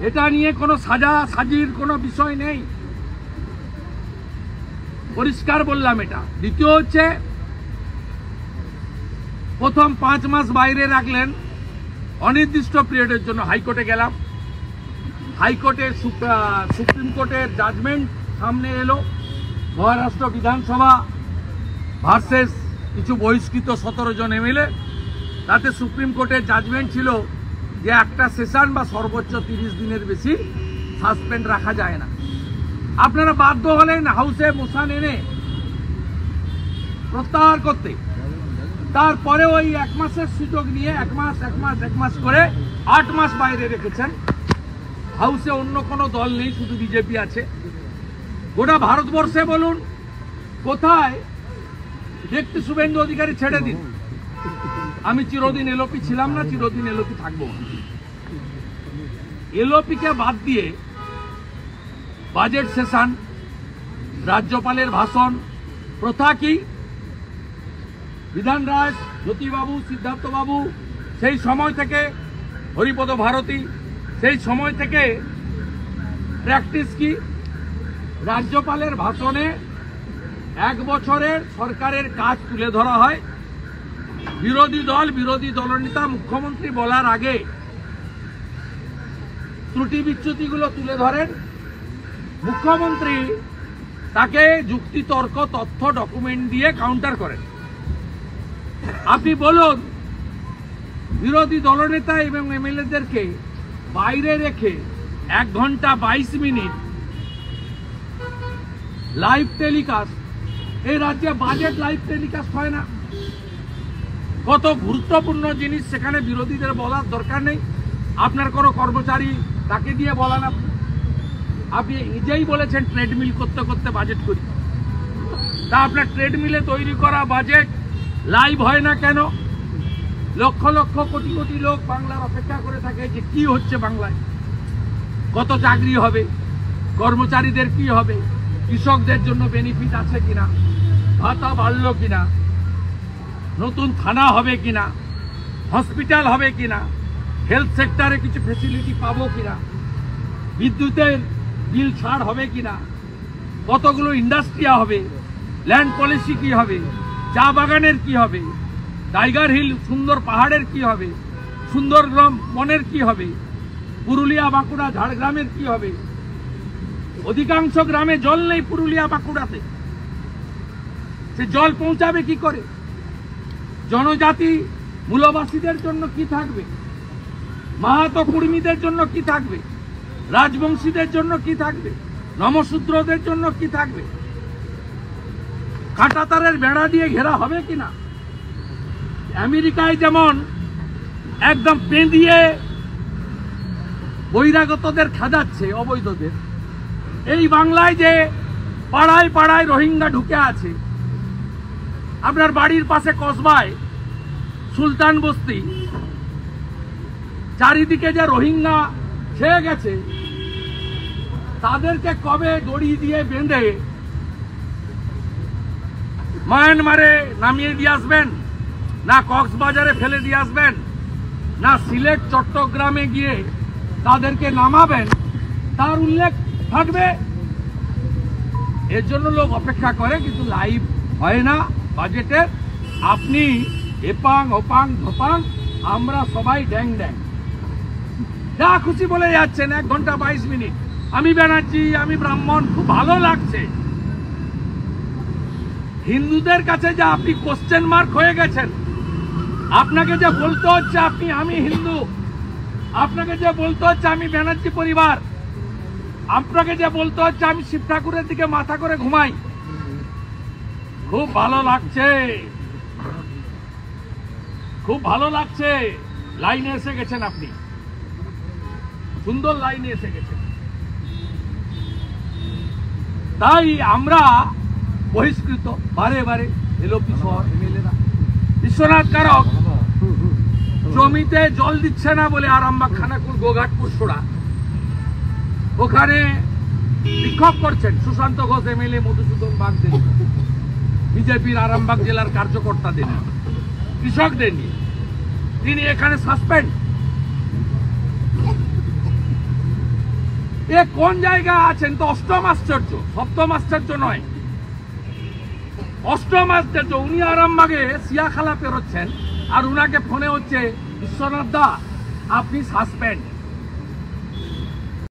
এটা নিয়ে কোনো সাজির কোনো বিষয় নেই, পরিষ্কার বললাম এটা। দ্বিতীয় হচ্ছে, প্রথম 5 মাস বাইরে রাখলেন অনির্দিষ্ট পিরিয়ডের জন্য। হাইকোর্টে গেলাম, হাইকোর্টে সুপ্রিম কোর্টের জাজমেন্ট সামনে এলো, মহারাষ্ট্র বিধানসভা ভার্সেস কিছু বহিষ্কৃত 17 জন এমএলএ। তাতে সুপ্রিম কোর্টের জাজমেন্ট ছিল যে একটা সেশন বা সর্বোচ্চ 30 দিনের বেশি সাসপেন্ড রাখা যায় না। আপনারা বাধ্য হলেন হাউসে মোশন এনে প্রত্যাহার করতে। তারপরে ওই 1 মাসের সুযোগ নিয়ে 1 মাস করে 8 মাস বাইরে রেখেছেন। হাউসে অন্য কোনো দল নেই, শুধু বিজেপি আছে। গোটা ভারতবর্ষে বলুন কোথায় দেখতে শুভেন্দু অধিকারী ছেড়ে দিন। আমি চিরদিন এলওপি ছিলাম না, চিরদিন এলওপি থাকবো না। এলওপিকে বাদ দিয়ে বাজেট সেশন, রাজ্যপালের ভাষণ, প্রথা কি? বিধান রায়, জ্যোতিবাবু, সিদ্ধার্থবাবু, সেই সময় থেকে হরিপদ ভারতী, সেই সময় থেকে প্র্যাকটিস কি? রাজ্যপালের ভাষণে 1 বছরের সরকারের কাজ তুলে ধরা হয়। বিরোধী দলনেতা মুখ্যমন্ত্রী বলার আগে ত্রুটি বিচ্যুতিগুলো তুলে ধরেন। মুখ্যমন্ত্রী তাকে যুক্তি, তর্ক, তথ্য, ডকুমেন্ট দিয়ে কাউন্টার করেন। আপনি বলুন, বিরোধী দলনেতা এবং এমএলএদেরকে বাইরে রেখে 1 ঘন্টা 22 মিনিট লাইভ টেলিকাস্ট, এই রাজ্যে বাজেট লাইভ টেলিকাস্ট হয় না। কত গুরুত্বপূর্ণ জিনিস সেখানে বিরোধীদের বলার দরকার নেই। আপনার কোনো কর্মচারী তাকে দিয়ে বলান। আপনি নিজেই বলেছেন ট্রেডমিল করতে করতে বাজেট করি। তা আপনার ট্রেডমিলে তৈরি করা বাজেট লাইভ হয় না কেন? লক্ষ লক্ষ কোটি কোটি লোক বাংলার অপেক্ষা করে থাকে যে কি হচ্ছে বাংলায়, কত চাকরি হবে, কর্মচারীদের কি হবে, কৃষকদের জন্য বেনিফিট আছে কিনা, ভাতা বাড়লো কিনা, নতুন থানা হবে কিনা, হসপিটাল হবে কিনা, হেলথ সেক্টরে কিছু ফেসিলিটি পাবো কিনা, বিদ্যুতের বিল ছাড় হবে কিনা, কতগুলো ইন্ডাস্ট্রি হবে, ল্যান্ড পলিসি কি হবে, চা বাগানের কি হবে, টাইগার হিল সুন্দর পাহাড়ের কি হবে, সুন্দরগ্রাম বনের কি হবে, পুরুলিয়া বাঁকুড়া ঝাড়গ্রামের কি হবে। অধিকাংশ গ্রামে জল নেই পুরুলিয়া বাঁকুড়াতে, সে জল পৌঁছাবে কি করে? জনজাতি মূলবাসীদের জন্য কি থাকবে? মাহাতো কুর্মীদের জন্য কি থাকবে? রাজবংশীদের জন্য কি থাকবে? নমশূদ্রদের জন্য কি থাকবে? কাঁটাতারের বেড়া দিয়ে ঘেরা হবে কিনা? আমেরিকায় যেমন একদম পেঁদিয়ে বহিরাগতদের খাজাচ্ছে, অবৈধদের, এই বাংলায় যে পাড়ায় পাড়ায় রোহিঙ্গা ঢুকে আছে। আপনার বাড়ির পাশে কসবায় সুলতান বস্তি, চারিদিকে যে রোহিঙ্গা ছেয়ে গেছে, তাদেরকে কবে দড়ি দিয়ে বেঁধে মায়ানমারে নামিয়ে দিয়ে আসবেন, না কক্সবাজারে ফেলে দিয়ে আসবেন, না সিলেট চট্টগ্রামে গিয়ে তাদেরকে নামাবেন, তার উল্লেখ থাকবে। এর জন্য লোক অপেক্ষা করে, কিন্তু লাইভ হয় না বাজেটের। আপনি এপাং ওপাং ধোপাং, আমরা সবাই ড্যাং ড্যাং, যা খুশি বলে যাচ্ছেন 1 ঘন্টা 22 মিনিট। আমি ব্যানার্জি, আমি ব্রাহ্মণ, খুব ভালো লাগছে। হিন্দুদের কাছে যে আপনি কোশ্চেন মার্ক হয়ে গেছেন, আপনাকে যে বলতে হচ্ছে আমি হিন্দু, আপনাকে যে বলতে হচ্ছে আমি ব্যানার্জি পরিবার, আপনাকে যে বলতে হচ্ছে আমি শিব ঠাকুরের দিকে মাথা করে ঘুমাই। খুব ভালো লাগছে, খুব ভালো লাগছে। লাইনে এসে গেছেন আপনি, সুন্দর লাইনে এসে গেছেন। তাই আমরা বহিষ্কৃত বারে বারে এলওপি সহ এমএলএরা। বিশ্বনাথ কারক জমিতে জল দিচ্ছে না বলে আরামবাগ, খানাকুল, গোঘাটপুর, সোড়া, ওখানে বিক্ষোভ করছেন সুশান্ত ঘোষ এমএলএ, মধুসূদন বাগদের, বিজেপির আরামবাগ জেলার কার্যকর্তাদের, কৃষকদের নিয়ে। তিনি এখানে সাসপেন্ড। এ কোন জায়গায় আছেন? তো অষ্টম আশ্চর্য, সপ্তম আশ্চর্য নয়, অষ্টম আশ্চর্য। উনি আরামবাগে সিয়াখালা পেরোচ্ছেন আর উনাকে ফোনে হচ্ছে, বিশ্বনাথ দা আপনি সাসপেন্ড।